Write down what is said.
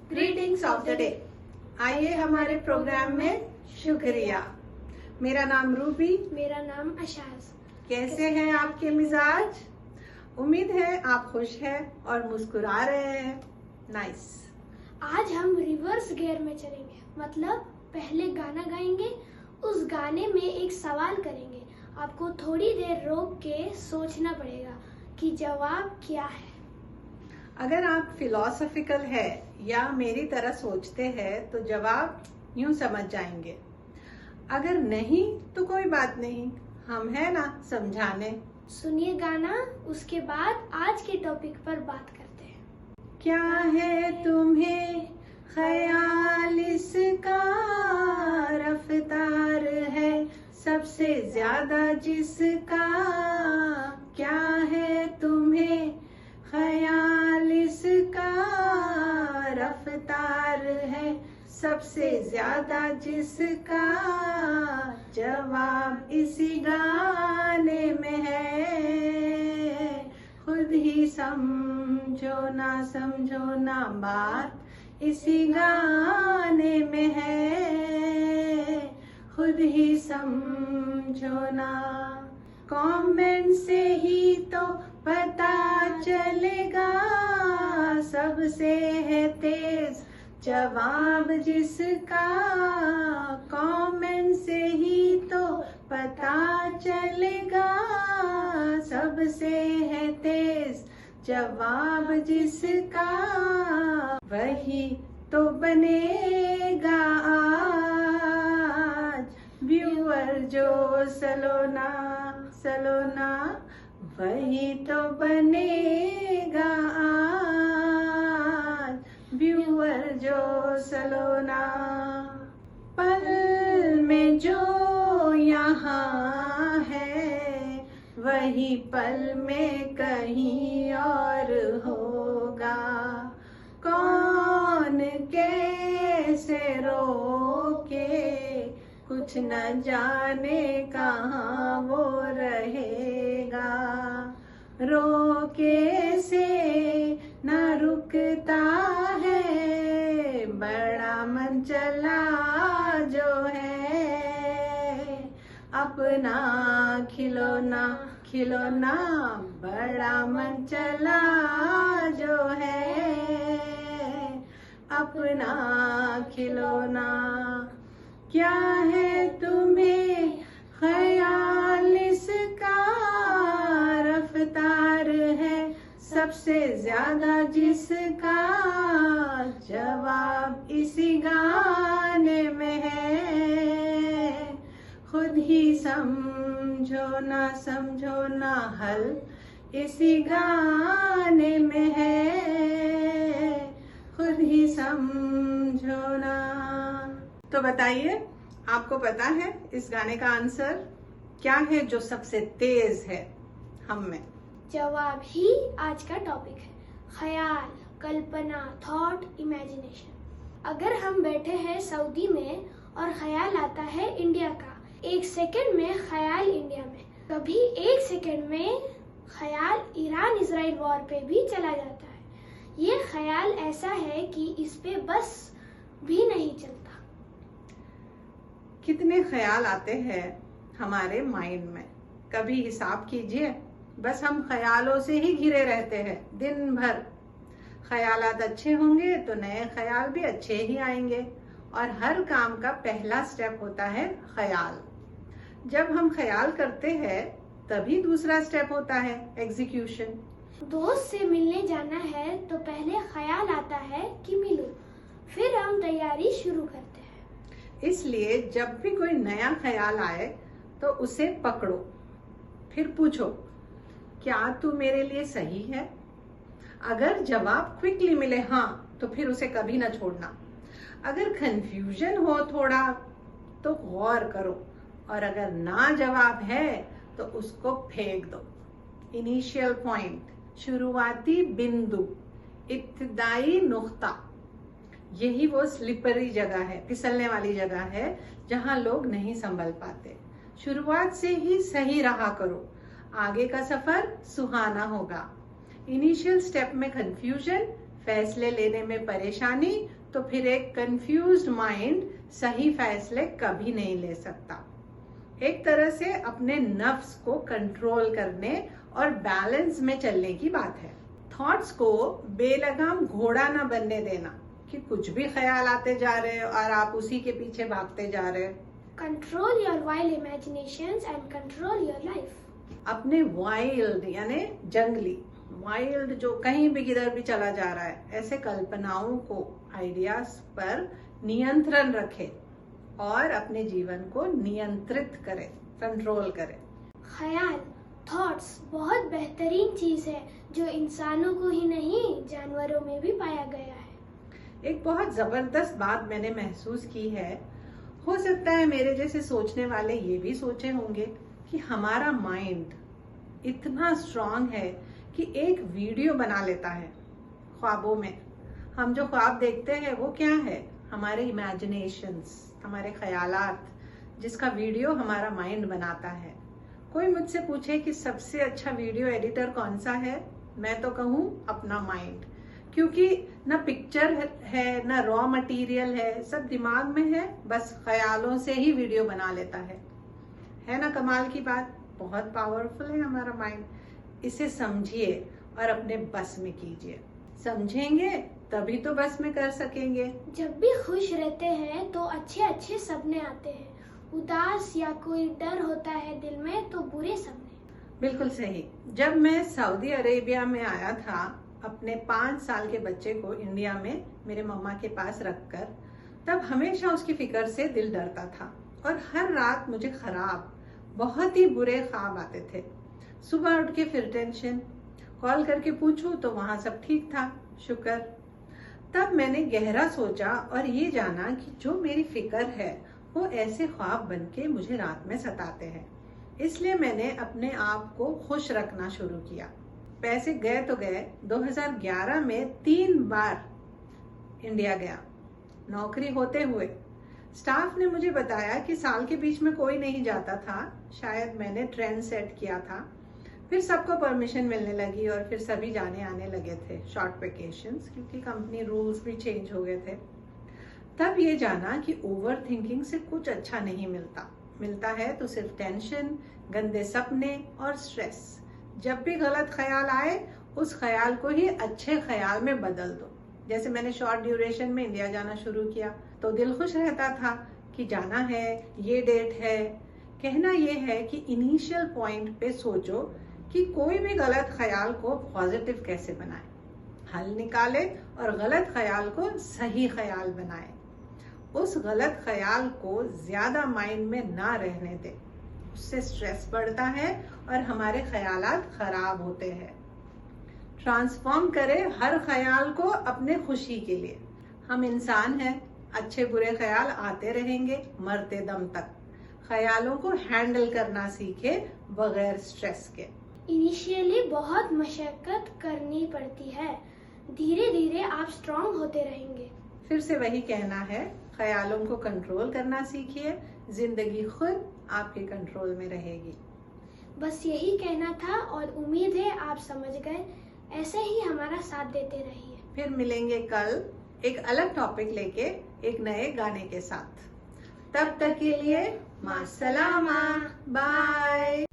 Greetings of the day. आइए हमारे programme में शुक्रिया। मेरा नाम रूबी। मेरा नाम अशाज। कैसे हैं आपके मिजाज? उम्मीद है आप खुश हैं और मुस्कुरा रहे हैं। नाइस। आज हम रिवर्स गियर में चलेंगे, मतलब पहले गाना गाएंगे, उस गाने में एक सवाल करेंगे। आपको थोड़ी देर रोक के सोचना पड़ेगा कि जवाब क्या है। अगर आप फिलोसॉफिकल है या मेरी तरह सोचते हैं तो जवाब यूं समझ जाएंगे। अगर नहीं तो कोई बात नहीं, हम हैं ना समझाने। सुनिए गाना, उसके बाद आज के टॉपिक पर बात करते हैं। क्या है तुम्हें ख्याल इसका, रफ्तार है सबसे ज्यादा जिसका। क्या है तुम्हें ख्याल इसका, रफ्तार है सबसे ज्यादा जिसका। जवाब इसी गाने में है, खुद ही समझो ना बात इसी गाने में है, खुद ही समझो ना। कमेंट से ही तो पता चलेगा, सबसे है तेज जवाब जिसका। कमेंट से ही तो पता चलेगा, सबसे है तेज जवाब जिसका। वही तो बनेगा आज व्यूअर जो सलोना, वही तो बनेगा आज व्यूअर जो सलोना। पल में जो यहाँ है, वही पल में कहीं और होगा। कौन कैसे रोके, कुछ न जाने कहाँ वो रहेगा। रोके से न रुकता है, बड़ा मन चला जो है। अपना खिलौना बड़ा मन चला जो है। अपना खिलौना। क्या है तुम्हें ख्याल इसका, रफ्तार है सबसे ज्यादा जिसका। जवाब इसी गाने में है, खुद ही समझो ना हल इसी गाने में है, खुद ही समझो ना। तो बताइए, आपको पता है इस गाने का आंसर क्या है जो सबसे तेज है हम में? जवाब ही आज का टॉपिक है, ख्याल, कल्पना, थॉट, इमेजिनेशन। अगर हम बैठे हैं सऊदी में और ख्याल आता है इंडिया का, एक सेकंड में ख्याल इंडिया में, कभी एक सेकंड में ख्याल ईरान इजराइल वॉर पे भी चला जाता है। ये ख्याल ऐसा है कि इस पे बस भी नहीं चलता। कितने ख्याल आते हैं हमारे माइंड में, कभी हिसाब कीजिए। बस हम ख्यालों से ही घिरे रहते हैं दिन भर। ख्यालात अच्छे होंगे तो नए ख्याल भी अच्छे ही आएंगे। और हर काम का पहला स्टेप होता है ख्याल। जब हम ख्याल करते हैं तभी दूसरा स्टेप होता है एग्जीक्यूशन। दोस्त से मिलने जाना है तो पहले ख्याल आता है कि मिलो, फिर हम तैयारी शुरू करते हैं। इसलिए जब भी कोई नया ख्याल आए तो उसे पकड़ो, फिर पूछो क्या तू मेरे लिए सही है। अगर जवाब क्विकली मिले हाँ, तो फिर उसे कभी ना छोड़ना। अगर कंफ्यूजन हो थोड़ा तो गौर करो, और अगर ना जवाब है तो उसको फेंक दो। इनिशियल पॉइंट, शुरुआती बिंदु, इब्तिदाई नुक्ता, यही वो स्लिपरी जगह है, फिसलने वाली जगह है जहां लोग नहीं संभल पाते। शुरुआत से ही सही रहा करो, आगे का सफर सुहाना होगा। इनिशियल स्टेप में कंफ्यूजन, फैसले लेने में परेशानी, तो फिर एक कंफ्यूज्ड माइंड सही फैसले कभी नहीं ले सकता। एक तरह से अपने नफ्स को कंट्रोल करने और बैलेंस में चलने की बात है। थॉट्स को बेलगाम घोड़ा ना बनने देना कि कुछ भी ख्याल आते जा रहे हैं और आप उसी के पीछे भागते जा रहे हैं। Control your wild imaginations and control your life. अपने वाइल्ड यानी जंगली, वाइल्ड जो कहीं भी किधर भी चला जा रहा है, ऐसे कल्पनाओं को, आइडियाज पर नियंत्रण रखे और अपने जीवन को नियंत्रित करे, कंट्रोल करे। ख्याल, थॉट्स बहुत बेहतरीन चीज है जो इंसानों को ही नहीं जानवरों में भी पाया गया है। एक बहुत जबरदस्त बात मैंने महसूस की है, हो सकता है मेरे जैसे सोचने वाले ये भी सोचे होंगे कि हमारा माइंड इतना स्ट्रांग है कि एक वीडियो बना लेता है ख्वाबों में। हम जो ख्वाब देखते हैं वो क्या है? हमारे इमेजिनेशंस, हमारे ख्यालात, जिसका वीडियो हमारा माइंड बनाता है। कोई मुझसे पूछे कि सबसे अच्छा वीडियो एडिटर कौन सा है, मैं तो कहूँ अपना माइंड, क्योंकि ना पिक्चर है ना रॉ मटेरियल है, सब दिमाग में है, बस ख्यालों से ही वीडियो बना लेता है ना कमाल की बात? बहुत पावरफुल है हमारा माइंड। इसे समझिए और अपने बस में कीजिए। समझेंगे तभी तो बस में कर सकेंगे। जब भी खुश रहते हैं तो अच्छे अच्छे सपने आते हैं, उदास या कोई डर होता है दिल में तो बुरे सपने। बिल्कुल सही। जब मैं सऊदी अरेबिया में आया था, अपने 5 साल के बच्चे को इंडिया में मेरे मम्मा के पास रखकर, तब हमेशा उसकी फिक्र से दिल डरता था और हर रात मुझे खराब, बहुत ही बुरे ख्वाब आते थे। सुबह उठ के फिर टेंशन, कॉल करके पूछूं तो वहां सब ठीक था, शुक्र। तब मैंने गहरा सोचा और ये जाना कि जो मेरी फिक्र है वो ऐसे ख्वाब बनके मुझे रात में सताते हैं। इसलिए मैंने अपने आप को खुश रखना शुरू किया। पैसे गए तो गए। 2011 में 3 बार इंडिया गया नौकरी होते हुए। स्टाफ ने मुझे बताया कि साल के बीच में कोई नहीं जाता था, शायद मैंने ट्रेंड सेट किया था। फिर सबको परमिशन मिलने लगी और फिर सभी जाने आने लगे थे शॉर्ट वेकेशंस, क्योंकि कंपनी रूल्स भी चेंज हो गए थे। तब ये जाना कि ओवर थिंकिंग से कुछ अच्छा नहीं मिलता है तो सिर्फ टेंशन, गंदे सपने और स्ट्रेस। जब भी गलत ख्याल आए उस ख्याल को ही अच्छे ख्याल में बदल दो। जैसे मैंने शॉर्ट ड्यूरेशन में इंडिया जाना शुरू किया तो दिल खुश रहता था कि जाना है, ये डेट है। कहना ये है कि इनिशियल पॉइंट पे सोचो कि कोई भी गलत ख्याल को पॉजिटिव कैसे बनाए, हल निकाले और गलत ख्याल को सही ख्याल बनाए। उस गलत ख्याल को ज्यादा माइंड में ना रहने दे, उससे स्ट्रेस बढ़ता है और हमारे ख्यालात खराब होते हैं। ट्रांसफॉर्म करें हर ख्याल को अपने खुशी के लिए। हम इंसान हैं, अच्छे बुरे ख्याल आते रहेंगे मरते दम तक। ख्यालों को हैंडल करना सीखे बगैर स्ट्रेस के। इनिशियली बहुत मशक्कत करनी पड़ती है, धीरे धीरे आप स्ट्रॉन्ग होते रहेंगे। फिर से वही कहना है, ख्यालों को कंट्रोल करना सीखिए, जिंदगी खुद आपके कंट्रोल में रहेगी। बस यही कहना था और उम्मीद है आप समझ गए। ऐसे ही हमारा साथ देते रहिए। फिर मिलेंगे कल एक अलग टॉपिक लेके, एक नए गाने के साथ। तब तक के लिए मासलामा, बाय।